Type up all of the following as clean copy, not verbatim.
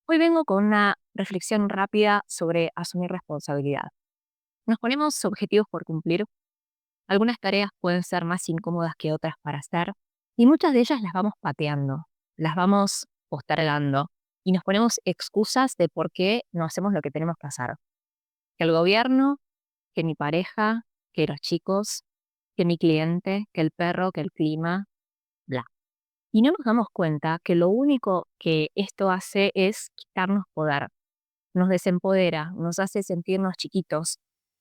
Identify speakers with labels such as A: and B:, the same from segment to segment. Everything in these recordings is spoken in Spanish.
A: Hoy vengo con una reflexión rápida sobre asumir responsabilidad. Nos ponemos objetivos por cumplir. Algunas tareas pueden ser más incómodas que otras para hacer y muchas de ellas las vamos pateando, las vamos postergando y nos ponemos excusas de por qué no hacemos lo que tenemos que hacer. Que el gobierno, que mi pareja, que los chicos, que mi cliente, que el perro, que el clima, bla. Y no nos damos cuenta que lo único que esto hace es quitarnos poder. Nos desempodera, nos hace sentirnos chiquitos,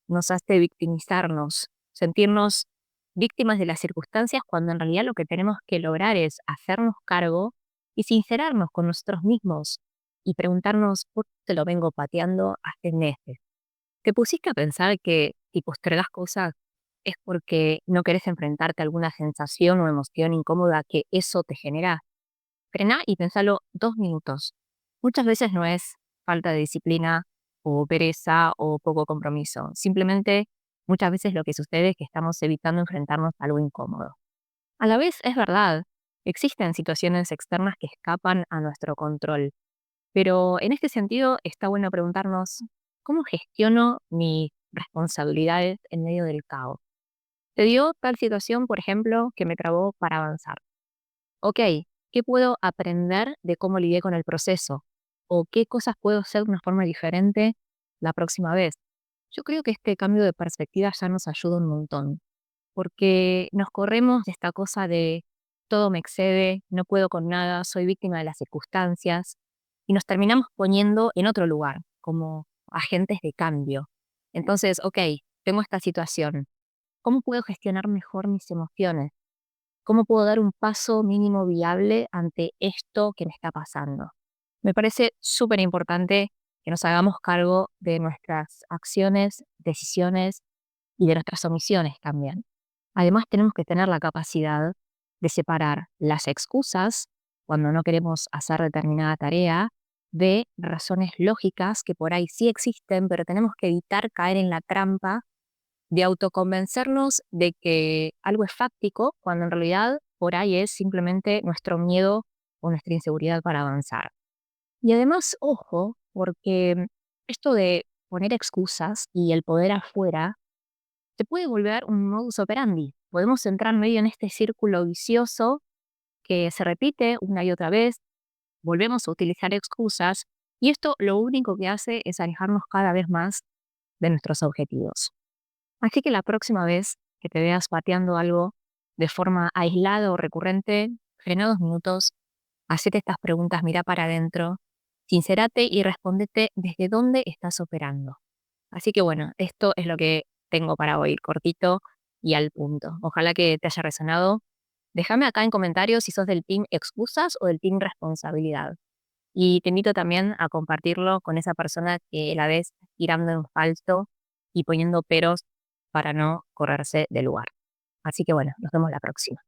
A: nos hace victimizarnos, sentirnos víctimas de las circunstancias cuando en realidad lo que tenemos que lograr es hacernos cargo y sincerarnos con nosotros mismos y preguntarnos por qué te lo vengo pateando hace meses. ¿Te pusiste a pensar que si postergas cosas es porque no querés enfrentarte a alguna sensación o emoción incómoda que eso te genera? Frená y pensalo 2 minutos. Muchas veces no es falta de disciplina o pereza o poco compromiso. Simplemente muchas veces lo que sucede es que estamos evitando enfrentarnos a algo incómodo. A la vez es verdad, existen situaciones externas que escapan a nuestro control, pero en este sentido está bueno preguntarnos, ¿cómo gestiono mis responsabilidades en medio del caos? ¿Te dio tal situación, por ejemplo, que me trabó para avanzar? Ok, ¿qué puedo aprender de cómo lidié con el proceso? ¿O qué cosas puedo hacer de una forma diferente la próxima vez? Yo creo que este cambio de perspectiva ya nos ayuda un montón, porque nos corremos de esta cosa de todo me excede, no puedo con nada, soy víctima de las circunstancias, y nos terminamos poniendo en otro lugar, como agentes de cambio. Entonces, ok, tengo esta situación, ¿cómo puedo gestionar mejor mis emociones? ¿Cómo puedo dar un paso mínimo viable ante esto que me está pasando? Me parece súper importante que nos hagamos cargo de nuestras acciones, decisiones y de nuestras omisiones también. Además, tenemos que tener la capacidad de separar las excusas cuando no queremos hacer determinada tarea de razones lógicas que por ahí sí existen, pero tenemos que evitar caer en la trampa de autoconvencernos de que algo es fáctico, cuando en realidad por ahí es simplemente nuestro miedo o nuestra inseguridad para avanzar. Y además, ojo, porque esto de poner excusas y el poder afuera se puede volver un modus operandi. Podemos entrar medio en este círculo vicioso que se repite una y otra vez, volvemos a utilizar excusas y esto lo único que hace es alejarnos cada vez más de nuestros objetivos. Así que la próxima vez que te veas pateando algo de forma aislada o recurrente, frena 2 minutos, hacete estas preguntas, mira para adentro, sincerate y respondete desde dónde estás operando. Así que bueno, esto es lo que tengo para hoy, cortito y al punto. Ojalá que te haya resonado. Déjame acá en comentarios si sos del team excusas o del team responsabilidad. Y te invito también a compartirlo con esa persona que la ves tirando en falso y poniendo peros para no correrse del lugar. Así que bueno, nos vemos la próxima.